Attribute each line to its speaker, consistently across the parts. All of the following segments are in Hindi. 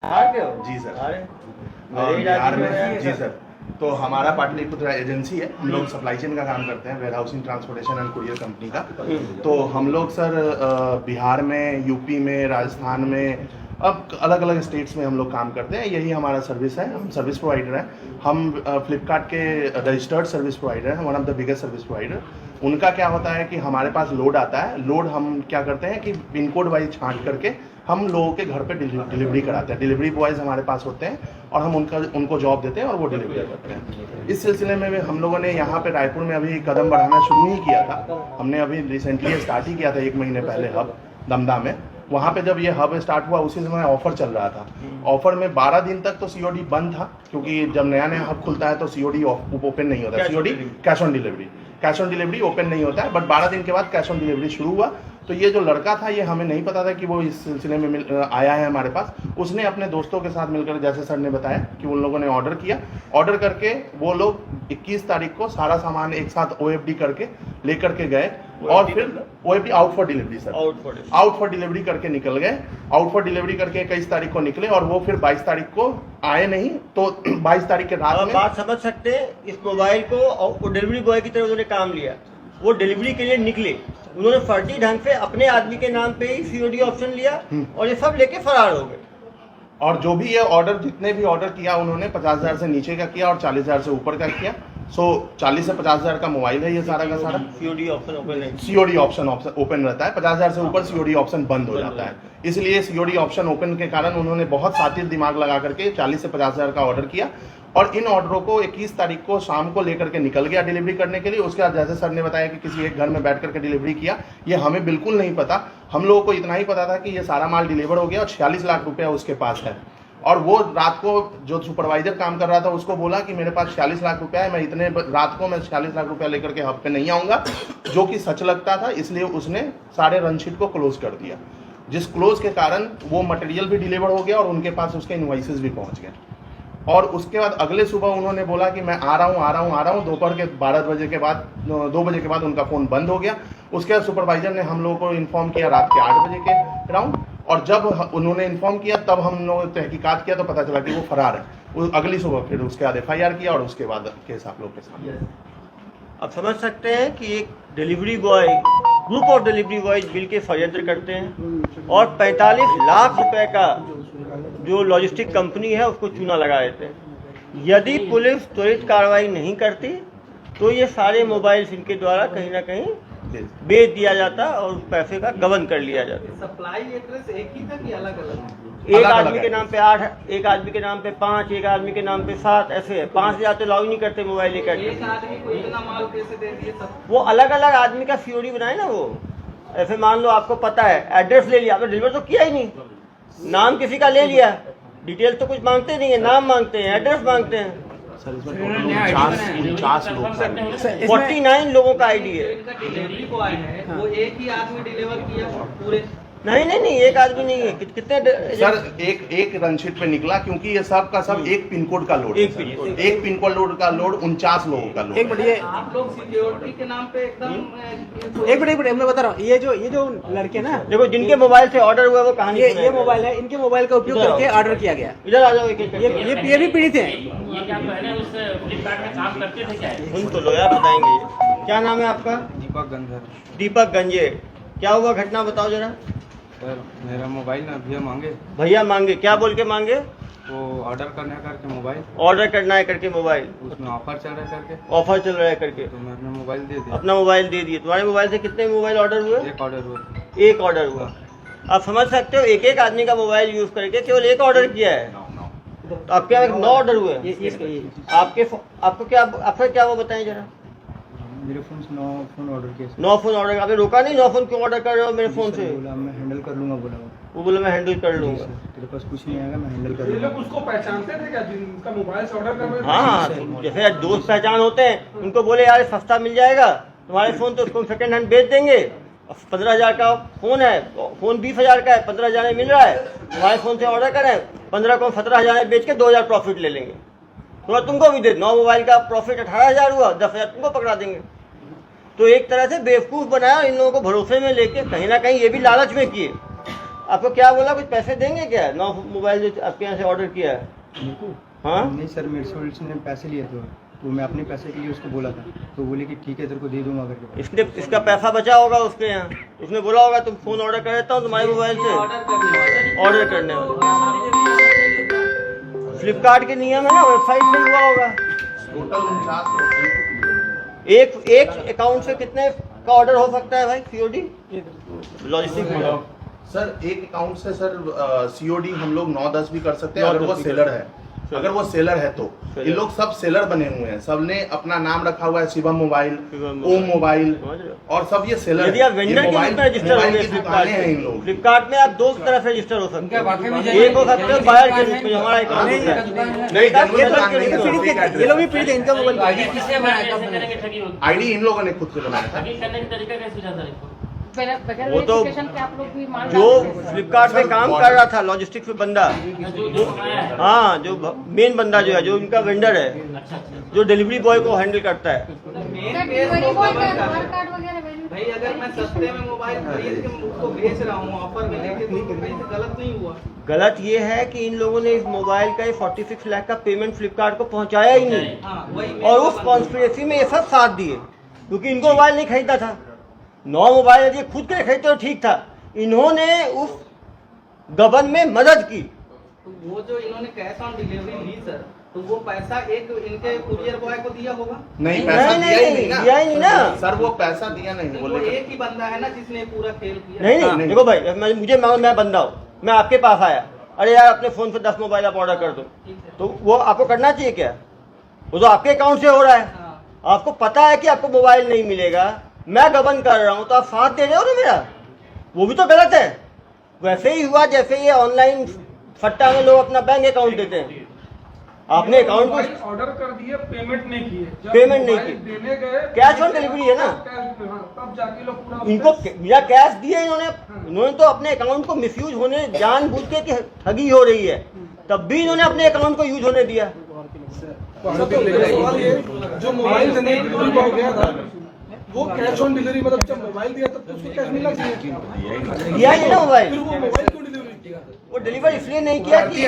Speaker 1: बिहार के हो?
Speaker 2: जी सर।
Speaker 1: अरे
Speaker 2: और
Speaker 1: मेरे
Speaker 2: बिहार
Speaker 1: इलाके
Speaker 2: में
Speaker 1: है
Speaker 2: जी
Speaker 1: सर।
Speaker 2: सर। तो हमारा पाटलिपुत्र एजेंसी है, हम लोग सप्लाई चेन का काम करते हैं, warehousing transportation and courier company का। तो हम लोग सर बिहार में, यूपी में, राजस्थान में, अब अलग अलग स्टेट्स में हम लोग काम करते हैं। यही हमारा सर्विस है, हम सर्विस प्रोवाइडर हैं। हम फ्लिपकार्ट के रजिस्टर्ड सर्विस प्रोवाइडर हैं, one of the biggest service provider. उनका क्या होता है कि हमारे पास लोड आता है, लोड हम क्या करते हैं कि पिन कोड वाइज छांट करके हम लोगों के घर पे डिलीवरी कराते हैं। डिलीवरी बॉयज़ हमारे पास होते हैं और हम उनको जॉब देते हैं और वो डिलीवरी करते हैं। इस सिलसिले में हम लोगों ने यहाँ पे रायपुर में अभी कदम बढ़ाना शुरू ही किया था। हमने अभी रिसेंटली स्टार्ट ही किया था 1 महीने पहले हब दमदा में। वहाँ पे जब ये हब स्टार्ट हुआ उसी समय ऑफर चल रहा था। ऑफर में 12 दिन तक तो सीओडी बंद था, क्योंकि जब नया नया हब खुलता है तो सीओडी ओपन नहीं होता। COD cash on delivery open नहीं होता है, बट 12 दिन के बाद कैश ऑन डिलीवरी शुरू हुआ। तो ये जो लड़का था, ये हमें नहीं पता था कि वो इस सिलसिले में आया है हमारे पास। उसने अपने दोस्तों के साथ मिलकर, जैसे सर ने बताया कि उन लोगों ने ऑर्डर किया, ऑर्डर करके वो लोग 21 तारीख को सारा सामान एक साथ ओएफडी करके लेकर के गए और फिर OFD out for delivery sir, out for delivery करके निकल गए। आउट फॉर डिलीवरी करके 21 तारीख को निकले और वो फिर 22 तारीख को आए नहीं। तो 22 तारीख के रात में
Speaker 1: बात समझ सकते हैं, इस मोबाइल को डिलीवरी बॉय की तरह उन्होंने काम लिया। वो डिलीवरी के लिए निकले, उन्होंने फर्जी ढंग से अपने आदमी के नाम पे ही सीओडी ऑप्शन लिया और ये सब लेके फरार हो गए।
Speaker 2: और जो भी ये ऑर्डर, जितने भी ऑर्डर किया उन्होंने 50,000 से नीचे का किया और 40,000 से ऊपर का किया। 40 से 50,000 का मोबाइल है ये सारा का सारा।
Speaker 1: सीओडी ऑप्शन ओपन है,
Speaker 2: सीओडी ऑप्शन ओपन रहता है, 50,000 से ऊपर सीओडी ऑप्शन बंद हो जाता है। इसलिए सीओडी ऑप्शन ओपन के कारण उन्होंने बहुत सातिर दिमाग लगा करके 40 से 50,000 का ऑर्डर किया और इन ऑर्डरों को 21 तारीख को शाम को लेकर के निकल गया डिलीवरी करने के लिए। उसके बाद जैसे सर ने बताया कि किसी एक घर में बैठ करके डिलीवरी किया, ये हमें बिल्कुल नहीं पता। हम लोगों को इतना ही पता था कि ये सारा माल डिलीवर हो गया और 46 लाख रुपया उसके पास है। और वो रात को जो सुपरवाइजर काम कर रहा था उसको बोला कि मेरे पास 46 लाख रुपया है, मैं इतने रात को मैं 46 लाख रुपया लेकर के हब पे नहीं आऊँगा, जो कि सच लगता था। इसलिए उसने सारे रनशीट को क्लोज कर दिया, जिस क्लोज के कारण वो मटेरियल भी डिलीवर हो गया और उनके पास उसके इनवॉइसेस भी पहुँच गए। और उसके बाद अगले सुबह उन्होंने बोला कि मैं आ रहा हूँ। दोपहर के 12 बजे के बाद, 2 बजे के बाद उनका फ़ोन बंद हो गया। उसके बाद सुपरवाइजर ने हम लोगों को इन्फॉर्म किया रात के 8 बजे के अराउंड, और जब उन्होंने इन्फॉर्म किया तब हम लोगों ने तहकीकात किया तो पता चला कि वो फरार है। अगली सुबह फिर उसके बाद FIR किया और उसके बाद केस आप लोग के सामने।
Speaker 1: अब समझ सकते हैं कि एक delivery boy, group of delivery boy मिल के षड्यंत्र करते हैं और 45 लाख रुपए का जो लॉजिस्टिक कंपनी है उसको चूना लगा देते हैं। यदि पुलिस त्वरित कार्रवाई नहीं करती तो ये सारे मोबाइल्स इनके द्वारा कहीं ना कहीं बेच दिया जाता और उस पैसे का गबन कर लिया जाता।
Speaker 3: सप्लाई एड्रेस एक ही था कि अलग अलग?
Speaker 1: एक आदमी के नाम पे 8, एक आदमी के नाम पे 5, एक आदमी के नाम पे 7, ऐसे है। 5,000 तो लॉग नहीं करते मोबाइल लेकर।
Speaker 3: एक आदमी को इतना माल कैसे दे दिए सब?
Speaker 1: वो अलग अलग आदमी का सीओडी बनाए ना। वो ऐसे मान लो आपको पता है, एड्रेस ले लिया, आपने डिलीवर तो किया ही नहीं, नाम किसी का ले लिया, डिटेल तो कुछ मांगते नहीं है, नाम मांगते हैं, एड्रेस मांगते हैं।
Speaker 2: सर इसमें टोटल 49 लोग,
Speaker 1: 49 लोगों का आईडी है।
Speaker 3: इनका डिलीवरी बॉय है, वो एक ही आदमी डिलीवर किया पूरे?
Speaker 1: नहीं, एक आदमी नहीं है। कितने
Speaker 2: सर एक रनशीट पे निकला, क्योंकि ये सब का सब एक पिन कोड का लोड है। एक पिन कोड का लोड 49 लोगों का लोड।
Speaker 4: एक बढ़िया,
Speaker 3: आप लोग सिक्योरिटी के नाम पे एकदम
Speaker 4: एक बढ़िया मैं बता रहा हूँ, ये जो लड़के ना,
Speaker 1: देखो जिनके मोबाइल से ऑर्डर हुआ वो कहानी
Speaker 4: ये मोबाइल है, इनके मोबाइल का उपयोग करके ऑर्डर किया गया।
Speaker 1: इधर आ जाओ।
Speaker 4: ये भी पीड़ित है।
Speaker 5: ये क्या पहले उस फ्लिपकार्ट में काम करते थे क्या?
Speaker 1: सुन तो लो यार, बताएंगे। क्या नाम है आपका? दीपक गंजे। क्या हुआ घटना, बताओ जरा।
Speaker 6: सर मेरा मोबाइल ना
Speaker 1: भैया मांगे, क्या बोल के मांगे?
Speaker 6: वो ऑर्डर करने करके मोबाइल,
Speaker 1: ऑर्डर करना है करके मोबाइल,
Speaker 6: उसमें ऑफर चल रहा है करके,
Speaker 1: ऑफर चल रहा है करके,
Speaker 6: तो मैंने मोबाइल दे दिया।
Speaker 1: अपना मोबाइल दे दिए। तुम्हारे मोबाइल से कितने मोबाइल ऑर्डर हुए?
Speaker 6: एक ऑर्डर हुआ।
Speaker 1: एक ऑर्डर हुआ। आप समझ सकते हो, एक आदमी का मोबाइल यूज करके केवल एक ऑर्डर किया है, तो आपके यहाँ 9 ऑर्डर हुए। आपका क्या वो बताएं जरा।
Speaker 6: मेरे फोन से 9 फोन ऑर्डर किए।
Speaker 1: 9 फोन ऑर्डर, आपने रोका नहीं? 9 फोन क्यों ऑर्डर कर रहे हो मेरे फोन से?
Speaker 6: बोला मैं हैंडल कर लूंगा,
Speaker 1: वो बोला मैं हैंडल कर लूंगा।
Speaker 6: तेरे पास कुछ नहीं आएगा, मैं हैंडल कर
Speaker 7: ये
Speaker 6: लूंगा।
Speaker 7: लोग उसको पहचानते थे क्या जिनका मोबाइल से ऑर्डर कर रहे थे?
Speaker 1: हाँ, तो जैसे दोस्त पहचान होते हैं, उनको बोले यार सस्ता मिल जाएगा तुम्हारे फोन, तो उसको सेकंड हैंड बेच देंगे। 15,000 का फोन है, फोन 20,000 का है, 15,000 में मिल रहा है, तुम्हारे फोन से ऑर्डर करें, 15 को 17,000 में बेच के 2,000 प्रॉफिट ले लेंगे। थोड़ा तुमको भी दे, 9 मोबाइल का प्रॉफिट 18,000 हुआ, 10,000 तुमको पकड़ा देंगे। तो एक तरह से बेवकूफ़ बनाया, इन लोगों को भरोसे में लेके कहीं ना कहीं ये भी लालच में किए। आपको क्या बोला, कुछ पैसे देंगे क्या? 9 मोबाइल जो आपके यहाँ से ऑर्डर किया है।
Speaker 6: मेरे को
Speaker 1: हाँ
Speaker 6: नहीं सर, मेरे से उसने पैसे लिए थे तो मैं अपने पैसे के लिए उसको बोला था, तो बोले कि ठीक है तेरे को दे दूंगा करके।
Speaker 1: इसका पैसा बचा होगा उसके यहाँ, उसने बोला होगा तुम फोन ऑर्डर कर देता हूँ तुम्हारे मोबाइल से ऑर्डर करने में। फ्लिपकार्ट के नियम है ना, वेबसाइट से हुआ होगा।
Speaker 2: टोटल 49
Speaker 1: एक अकाउंट से कितने का ऑर्डर हो सकता है भाई सीओडी लॉजिस्टिक में?
Speaker 2: सर एक अकाउंट से सर सीओडी हम लोग 9-10 भी कर सकते हैं अगर वो सेलर है। अगर वो सेलर है तो ये लोग सब सेलर बने हुए हैं, सबने अपना नाम रखा हुआ है, शिवम मोबाइल, ओम मोबाइल, और सब ये सेलर
Speaker 1: यदि आप वेंडर के रूप में रजिस्टर होंगे
Speaker 2: दुकानें हैं इन लोग।
Speaker 1: फ्लिपकार्ट में आप 2 तरह से रजिस्टर हो सकते हैं। एक हो सकते हैं बायर के रूप में, हमारा अकाउंट है।
Speaker 4: ये लोग भी पीड़ित हैं, इनका मोबाइल
Speaker 5: किससे बनाया, कैसे करेंगे ठगी होगी?
Speaker 2: आईडी इन लोगों ने खुद से बनाया था।
Speaker 5: ठगी करने का तरीका कैसे सूझा सर इनको?
Speaker 1: वो तो जो फ्लिपकार्ट में काम कर रहा था लॉजिस्टिक्स में बंदा,
Speaker 5: जो बनाया है।
Speaker 1: हाँ जो मेन बंदा जो है, जो इनका वेंडर है, जो डिलीवरी बॉय को हैंडल करता है।
Speaker 3: भाई अगर मैं सस्ते में मोबाइल खरीद के उसको बेच रहा हूँ ऑफर में लेके, तो कहीं से गलत नहीं हुआ?
Speaker 1: गलत ये है कि इन लोगों ने इस मोबाइल का 46 लाख का पेमेंट फ्लिपकार्ट को पहुंचाया ही नहीं,
Speaker 3: हाँ वही
Speaker 1: और उस कॉन्स्पिरेसी में ये सब साथ दिए, क्योंकि इनको मोबाइल नहीं खरीदना था। 9 मोबाइल यदि खुद के लिए खरीदते तो ठीक था, इन्होंने उस गबन में मदद की।
Speaker 3: तो वो जो इन्होंने कैश ऑन डिलीवरी ली सर, तो वो पैसा एक इनके कुरियर बॉय को दिया होगा?
Speaker 2: नहीं, पैसा
Speaker 1: नहीं,
Speaker 2: दिया ही
Speaker 1: दिया ही नहीं ना।
Speaker 2: सर वो पैसा दिया नहीं,
Speaker 3: तो वो
Speaker 2: बोले
Speaker 3: एक ही बंदा है ना जिसने पूरा खेल किया?
Speaker 1: नहीं, देखो भाई, मैं बंदा हूँ, मैं आपके पास आया, अरे यार अपने फोन से 10 मोबाइल आप ऑर्डर कर दो, तो वो आपको करना चाहिए क्या? वो तो आपके अकाउंट से हो रहा है, आपको पता है कि आपको मोबाइल नहीं मिलेगा, मैं गबन कर रहा हूँ, तो आप साथ दे रहे हो ना मेरा, वो भी तो गलत है। वैसे ही हुआ जैसे ये ऑनलाइन सट्टा में लोग अपना बैंक अकाउंट देते हैं, आपने अकाउंट को
Speaker 7: ऑर्डर कर दिए, पेमेंट नहीं किए, जब
Speaker 1: पेमेंट नहीं
Speaker 7: मोबाइल
Speaker 1: की,
Speaker 7: देने गए
Speaker 1: कैश ऑन डिलीवरी है ना,
Speaker 7: तब जाके लोग पूरा
Speaker 1: इनको बिना कैश दिए इन्होंने तो अपने अकाउंट को मिसयूज होने जानबूझ के कि ठगी हो रही है, तब भी इन्होंने अपने अकाउंट को यूज होने दिया।
Speaker 7: जो मोबाइल देने हो गया था वो कैश ऑन डिलीवरी, मतलब जब मोबाइल दिया तब तो उसको कैश मिलना चाहिए,
Speaker 1: दिया ही ना मोबाइल,
Speaker 7: फिर वो मोबाइल क्यों डिलीवरी किया?
Speaker 1: वो डिलीवर इसलिए नहीं किया कि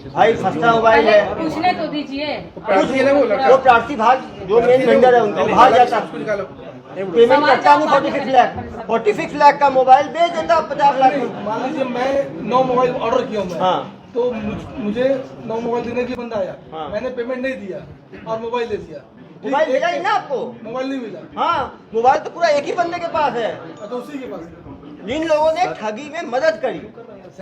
Speaker 1: भाई सस्ता मोबाइल है,
Speaker 8: पूछने तो दीजिए।
Speaker 1: वो प्रार्थी भाग जो मेन वेंडर है उनका भाग जाता, पेमेंट करता नहीं 46 लाख का मोबाइल बेच देता 50 लाख में।
Speaker 7: मान लीजिए मैं 9 मोबाइल ऑर्डर किया हूँ,
Speaker 1: हाँ
Speaker 7: तो मुझे 9 मोबाइल देने के बंदा आया,
Speaker 1: हाँ।
Speaker 7: मैंने पेमेंट नहीं दिया और मोबाइल दे दिया,
Speaker 1: मोबाइल मिला ही ना आपको,
Speaker 7: मोबाइल नहीं मिला,
Speaker 1: हाँ मोबाइल तो पूरा एक ही बंदे के पास है।
Speaker 7: तो उसी के पास
Speaker 1: जिन लोगों ने ठगी में मदद करी,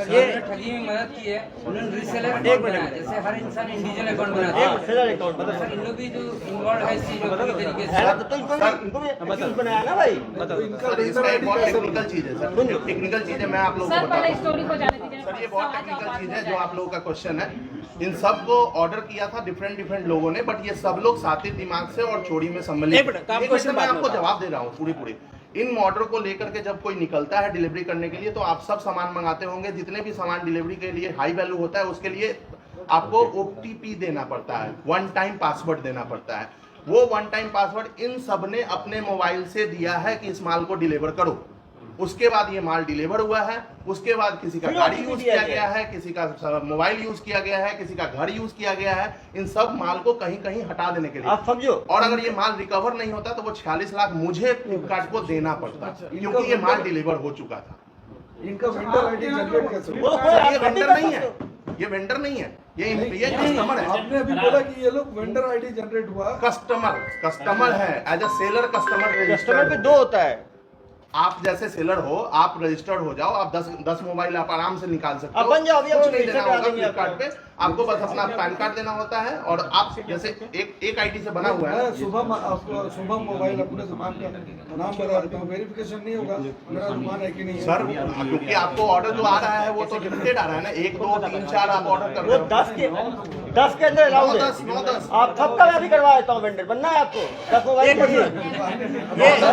Speaker 9: ये ठगी में मदद की है, उन्होंने रीसेलर अकाउंट बनाया, जैसे हर इंसान इंडिविजुअल अकाउंट बनाता है,
Speaker 1: सेलर अकाउंट बता
Speaker 9: सर इन लोग भी जो इन्वॉल्व है इस चीज में पूरी तरीके से।
Speaker 1: है ना, तो इनको भी बनाया ना भाई।
Speaker 2: सर इसका एक बहुत टेक्निकल चीज है सर, टेक्निकल चीज है, मैं आप लोगों को
Speaker 8: सर
Speaker 2: बता
Speaker 8: पहले
Speaker 2: दूं।
Speaker 8: स्टोरी को जाने दीजिए।
Speaker 2: सर ये बहुत टेक्निकल चीज है जो आप लोगों का क्वेश्चन है। इन सब को ऑर्डर किया था डिफरेंट लोगों ने, बट ये सब लोग साथी दिमाग से और चोरी में सम्मिलित। मैं आपको जवाब दे रहा हूँ पूरी इन ऑर्डर को लेकर के जब कोई निकलता है डिलीवरी करने के लिए, तो आप सब सामान मंगाते होंगे, जितने भी सामान डिलीवरी के लिए हाई वैल्यू होता है उसके लिए आपको OTP देना पड़ता है, 1 टाइम पासवर्ड देना पड़ता है। वो 1 टाइम पासवर्ड इन सब ने अपने मोबाइल से दिया है कि इस माल को डिलीवर करो। उसके बाद ये माल डिलीवर हुआ है, उसके बाद किसी का गाड़ी यूज किया गया है, किसी का मोबाइल यूज किया गया है, किसी का घर यूज किया गया है, इन सब माल को कहीं कहीं हटा देने के लिए
Speaker 1: आप समझो।
Speaker 2: और अगर ये माल रिकवर नहीं होता तो वो 46 लाख मुझे फ्लिपकार्ट को देना पड़ता, क्योंकि ये माल डिलीवर हो चुका था।
Speaker 7: इनका वेंडर आईडी जनरेट कैसे?
Speaker 2: ये वेंडर नहीं है, ये वेंडर नहीं है, ये कस्टमर है।
Speaker 7: आपने अभी बोला कि ये लोग वेंडर आईडी जनरेट हुआ,
Speaker 2: कस्टमर है, as a seller customer
Speaker 1: customer पे 2 होता है,
Speaker 2: आप जैसे सेलर हो, आप रजिस्टर्ड हो जाओ, आप 10 मोबाइल आप आराम से निकाल सकते हो।
Speaker 1: बन जाओ, अभी
Speaker 2: कुछ
Speaker 1: आप
Speaker 2: नहीं देना
Speaker 1: रजिस्टर
Speaker 2: होगा
Speaker 1: करा देंगे
Speaker 2: फ्लिपकार्ट पे, आपको बस अपना पैन कार्ड देना होता है और आप जैसे एक आईडी से बना हुआ है।
Speaker 7: शुभम मोबाइल अपने दुकान का नाम बता देता हूँ, वेरिफिकेशन नहीं होगा मेरा दुकान है कि नहीं है।
Speaker 2: सर क्योंकि आपको ऑर्डर जो आ रहा है वो तो लिमिटेड आ रहा है ना, 1 2 3 4 आप ऑर्डर कर
Speaker 1: वो
Speaker 2: रहे हो।
Speaker 1: 10 के अंदर अलाउड है।
Speaker 2: 9 10
Speaker 1: आप सबका मैं भी करवा देता हूँ, वेंडर बनना है आपको, 10 मोबाइल अभी करवा देता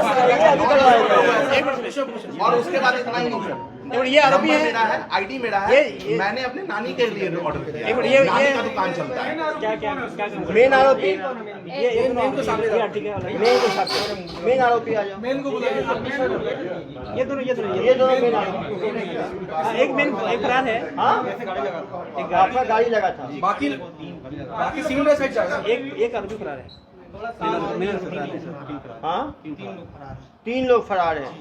Speaker 1: हूँ।
Speaker 2: और उसके बाद इतना ही नहीं सर,
Speaker 4: मिनट, ये आरोपी
Speaker 2: नंबर
Speaker 4: है?
Speaker 2: मेरा है, आईडी मेरा है, मैंने अपने नानी के लिए ऑर्डर किया
Speaker 4: एक मिनट,
Speaker 2: है। नानी का दुकान चलता है।
Speaker 1: मेन आरोपी
Speaker 4: ये दोनों के सामने ठीक है
Speaker 1: मेन आरोपी आ जाओ।
Speaker 7: मेन को बुलाइए
Speaker 4: ये दोनों
Speaker 1: ये दोनों मेन आरोपी।
Speaker 4: हाँ, एक मेन एक फरार है।
Speaker 1: हाँ आपका गाड़ी लगा था।
Speaker 7: बाकी सिंगल साइड जाएगा।
Speaker 4: एक आरोपी फरार है। मेन फरार है।
Speaker 1: हाँ 3 लोग फरार हैं।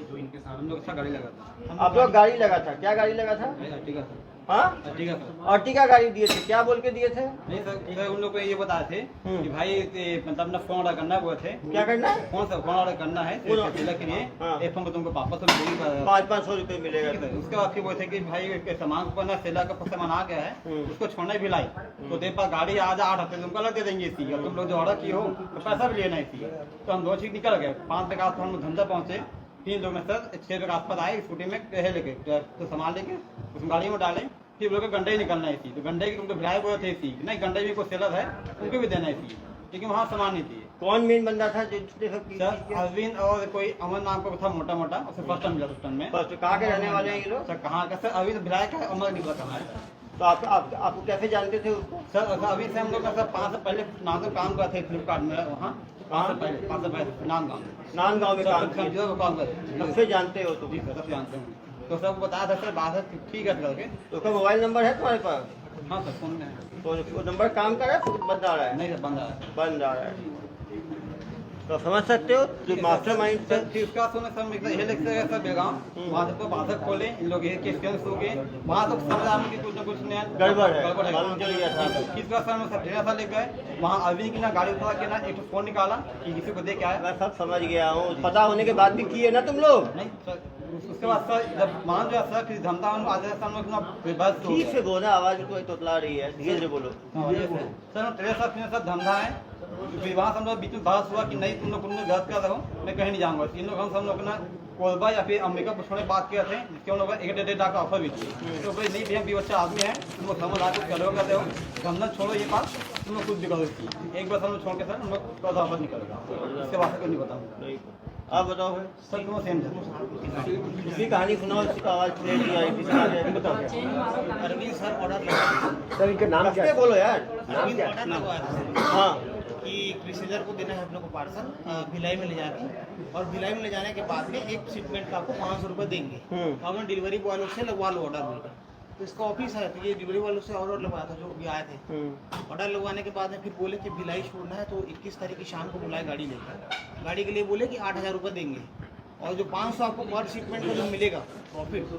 Speaker 6: हम लोग अच्छा गाड़ी लगा था।
Speaker 1: आप लोग गाड़ी लगा था, क्या गाड़ी लगा था?
Speaker 6: ठीक है सर।
Speaker 1: हाँ
Speaker 6: ठीक है सर।
Speaker 1: अर्टिगा गाड़ी दिए थे, क्या बोल के दिए थे?
Speaker 6: नहीं सर, उन लोग को ये बताए थे कि भाई मतलब अपना फोन ऑर्डर करना है, वो थे
Speaker 1: क्या करना है?
Speaker 6: फोन ऑर्डर करना है
Speaker 1: फोन
Speaker 6: सिला के लिए।
Speaker 1: हाँ।
Speaker 6: एक फोन को तुमको वापस हम देंगे।
Speaker 1: 500-500 रुपये मिलेगा।
Speaker 6: उसके बाद फिर वो थे कि भाई के सामान को ना सेला का सामान आ गया है, उसको छोड़ना भी लाई तो देर पास गाड़ी आज 8 हफ्ते तुमको अलग दे देंगे इसी, और तुम लोग जो ऑर्डर किए हो तो पैसा भी लेना इसी। तो हम 2 चीज निकल गए। 5 बजे के आसपास हम धंधा पहुंचे। 3 लोग में सर 6 बजे के आसपास आए स्कूटी में लेके तो सामान लेके उस गाड़ी में डाले। फिर लोग गंडे ही निकलना है इसी, तो गंडे की तुमको भिलाई बोले थे इसी नहीं, गंडे भी कोई सेलर है उनको भी देना है इसी, लेकिन वहाँ सामान नहीं चाहिए।
Speaker 1: कौन मेन बंदा था जिसने सब की?
Speaker 6: सर अरविंद और कोई अमन नाम का था मोटा मोटा, उसे फर्स्ट टाइम मिला उस टाइम में।
Speaker 1: बस कहाँ के रहने वाले हैं ये लोग?
Speaker 6: सर कहाँ का? सर अरविंद भिलाई का अमर निकला था हमारे।
Speaker 1: तो आपको कैसे जानते थे उसको?
Speaker 6: सर अभी से हम लोग सर 5 साल पहले नाम काम करते थे फ्लिपकार्ट में वहाँ। 5 साल पहले नाम
Speaker 1: नानगांव में काम किया।
Speaker 6: काम करते
Speaker 1: कब से जानते हो तुम?
Speaker 6: जी सर, सब जानते हैं। तो सब बताया था सर बात ठीक है करके।
Speaker 1: तो उसका मोबाइल नंबर है तुम्हारे पास?
Speaker 6: हाँ सर फोन में है।
Speaker 1: तो वो नंबर काम कर रहा है, बंद आ रहा है?
Speaker 6: नहीं सर बंद आ रहा है।
Speaker 1: बंद आ रहा है। तो समझ सकते हो जो मास्टरमाइंड
Speaker 6: सर फिर उसका सुने सर ये लिखते हैं सर बेगाम वहाँ से बाधक खोले इन लोग ये के स्टैंड सो गए वहाँ तो समझ आ कि कुछ ना कुछ नया
Speaker 1: गड़बड़ है, मालूम चल गया था।
Speaker 6: इसका सर में सब ढेर सा ले गए वहाँ अरविंद की ना गाड़ी उठा के ना एक फोन निकाला कि किसी को दे के आया।
Speaker 1: मैं सब समझ गया हूँ, पता होने के बाद भी किए ना तुम लोग?
Speaker 6: नहीं सर उसके बाद सर जब वहाँ जो है सर फिर धमता आज बस
Speaker 1: ठीक से बोलो, आवाज तो तोतला रही है, धीरे धीरे बोलो।
Speaker 6: सर तेरे साथ फिर सर धंधा है। फिर वहाँ हम लोग बीच में बहस हुआ कि नहीं तुम लोग गलत कर रहे हो, मैं कहीं नहीं जाऊँगा। इन लोग हम सब लोग ना कोलबा या फिर अमेरिका छोड़ने बात किए थे, जिसके हम लोग 1.5 लाख का ऑफर भी किए। तो भाई नहीं भैया भी अच्छा आदमी है, तुम लोग समझ आके कर करते हो, धंधा छोड़ो ये बात, तुम लोग खुद भी करो इसकी। एक बार हम लोग छोड़ के सर हम लोग का ऑफर निकलेगा, उसके बाद कुछ नहीं बताऊँ।
Speaker 1: आप बताओ भाई,
Speaker 6: सर तुम सेम है
Speaker 1: किसी कहानी सुनाओ, इसकी आवाज क्लियर नहीं आई, किसी कहानी आई, बताओ।
Speaker 3: अरविंद सर ऑर्डर
Speaker 1: सर इनका नाम क्या? बोलो यार।
Speaker 3: ऑर्डर लगवाया था
Speaker 1: हाँ
Speaker 3: कि क्रिसेलर को देना है अपने को पार्सल भिलाई में ले जाके, और भिलाई में ले जाने के बाद में एक शिपमेंट का आपको 500 रुपये देंगे। तो हमने डिलीवरी बॉय लोग से लगवा लो ऑर्डर बोलकर। तो इसका ऑफिस है, तो ये डिलीवरी वालों से ऑर्डर लगवाया था जो भी आए थे। ऑर्डर लगवाने के बाद में फिर बोले कि भिलाई छोड़ना है, तो 21 तारीख की शाम को बुलाए गाड़ी लेकर। गाड़ी के लिए बोले कि 8,000 रुपये देंगे, और जो 500 आपको पर शिपमेंट का जो मिलेगा प्रॉफिट जो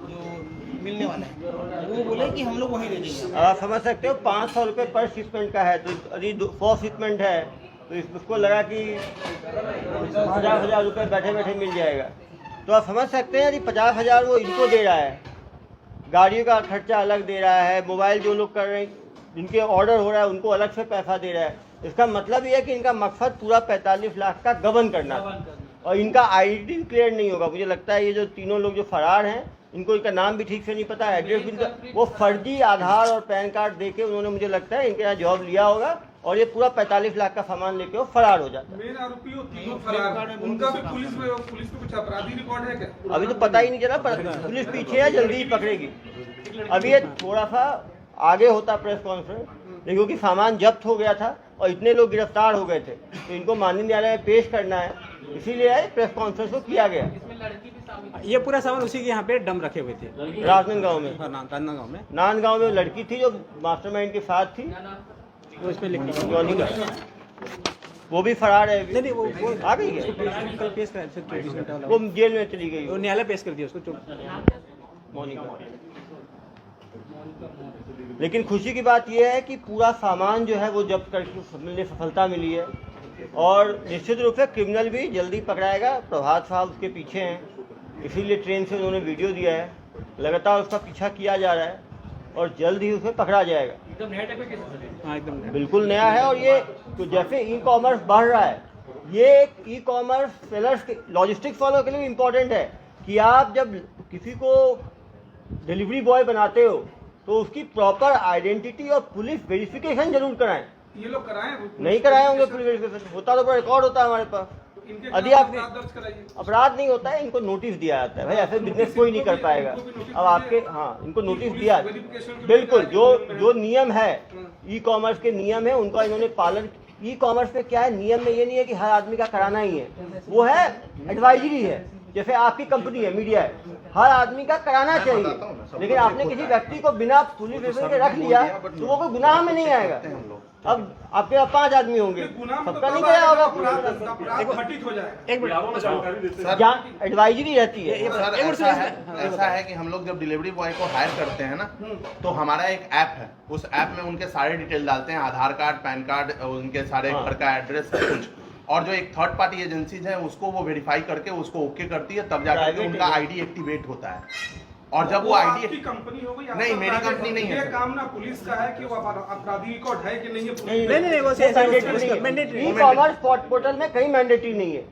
Speaker 3: मिलने वाला है, वो बोले कि हम लोग वहीं दे देंगे।
Speaker 1: आप समझ सकते हो 500 रुपये पर शिपमेंट का है, तो यदि 100 शिपमेंट है तो इसको लगा कि 50,000 रुपये बैठे बैठे मिल जाएगा। तो आप समझ सकते हैं यदि 50,000 वो इनको दे रहा है, गाड़ियों का खर्चा अलग दे रहा है, मोबाइल जो लोग कर रहे हैं जिनके ऑर्डर हो रहा है उनको अलग से पैसा दे रहा है, इसका मतलब ये है कि इनका मकसद पूरा 45 लाख का गबन करना है, और इनका आइडेंटिटी क्लियर नहीं होगा। मुझे लगता है ये जो तीनों लोग जो फरार हैं, इनको इनका नाम भी ठीक से नहीं पता है, एड्रेस भी इनका, वो फर्जी आधार और पैन कार्ड देके उन्होंने मुझे लगता है इनके यहाँ जॉब लिया होगा, और ये पूरा 45 लाख का सामान लेके वो फरार हो जाता है।
Speaker 7: मेन आरोपी वो तीनों फरार हैं। उनका भी पुलिस पे कुछ अपराधी रिकॉर्ड है क्या?
Speaker 1: अभी तो पता ही नहीं चला, पर पुलिस पीछे है, जल्दी ही पकड़ेगी। अभी ये थोड़ा सा आगे होता प्रेस कॉन्फ्रेंस, लेकिन क्योंकि सामान जब्त हो गया था और इतने लोग गिरफ्तार हो गए थे, तो इनको माननीय न्यायालय में पेश करना है, इसीलिए प्रेस कॉन्फ्रेंस को किया गया।
Speaker 4: ये पूरा सामान उसी के यहाँ पे डम रखे हुए थे
Speaker 1: राजनांदगांव में।
Speaker 4: नांदगांव में
Speaker 1: नांदगांव में लड़की थी जो मास्टरमाइंड के साथ थी,
Speaker 4: वो इसमें लिख
Speaker 1: जॉनी, वो भी फरार है अभी।
Speaker 4: नहीं वो
Speaker 1: आ गई है,
Speaker 4: कल पेश कर 24 घंटा वाला
Speaker 1: वो जेल में चली गई
Speaker 4: वो न्यायालय पेश कर दिया उसको।
Speaker 1: मोनिका। लेकिन खुशी की बात यह है कि पूरा सामान जो है वो जब्त करके मिलने सफलता मिली है, और निश्चित रूप से क्रिमिनल भी जल्दी पकड़ाएगा। प्रभात साहब उसके पीछे हैं, इसीलिए ट्रेन से उन्होंने वीडियो दिया है, लगातार उसका पीछा किया जा रहा है, और जल्द ही उसे पकड़ा जाएगा।
Speaker 4: हाँ एकदम
Speaker 1: बिल्कुल नया है, और ये तो जैसे ई कॉमर्स बढ़ रहा है, ये ई कॉमर्स सेलर्स के लॉजिस्टिक्स वालों के लिए इम्पोर्टेंट है कि आप जब किसी को डिलीवरी बॉय बनाते हो तो उसकी प्रॉपर आइडेंटिटी और पुलिस वेरिफिकेशन जरूर कराएं।
Speaker 7: ये लोग कराएं?
Speaker 1: नहीं कराए होंगे पुलिस वेरिफिकेशन, होता तो रिकॉर्ड होता है हमारे पास।
Speaker 7: इनके
Speaker 1: यदि
Speaker 7: खिलाफ
Speaker 1: आप
Speaker 7: अपराध दर्ज कराइए।
Speaker 1: अपराध नहीं होता है, इनको नोटिस दिया जाता है, भाई ऐसे बिजनेस कोई नहीं कर पाएगा। अब आपके इनको नोटिस दिया, बिल्कुल जो नियम है, ई कॉमर्स के नियम है उनका इन्होंने पालन। ई कॉमर्स पे क्या है, नियम में ये नहीं है कि हर आदमी का कराना ही है, वो है एडवाइजरी है। जैसे आपकी कंपनी है, मीडिया है, हर आदमी का कराना चाहिए, लेकिन आपने किसी व्यक्ति को बिना पुलिस स्टेशन के रख लिया तो वो कोई गुनाह में नहीं आएगा। अब आपके यहाँ 5 आदमी होंगे, सबका नहीं गया होगा,
Speaker 7: घटित हो जाएगा।
Speaker 1: जहाँ एडवाइजरी रहती है।
Speaker 2: सर ऐसा है कि हम लोग जब डिलीवरी बॉय को हायर करते हैं ना, तो हमारा एक ऐप है, उस ऐप में उनके सारे डिटेल डालते हैं, आधार कार्ड, पैन कार्ड, उनके सारे घर का एड्रेस, सब कुछ। और जो एक थर्ड पार्टी एजेंसीज है उसको वो वेरीफाई करके उसको ओके करती है, तब जाकर उनका आईडी एक्टिवेट होता है। और जब वो आईडी
Speaker 7: आपकी कंपनी हो गई,
Speaker 2: नहीं, मेरी कंपनी नहीं है।
Speaker 7: ये काम ना पुलिस का है कि वो अपराधी रिकॉर्ड है कि नहीं है।
Speaker 1: नहीं, वो मैंडेटरी नहीं है। ई कॉमर्स पोर्टल में कहीं मैंडेटरी नहीं है।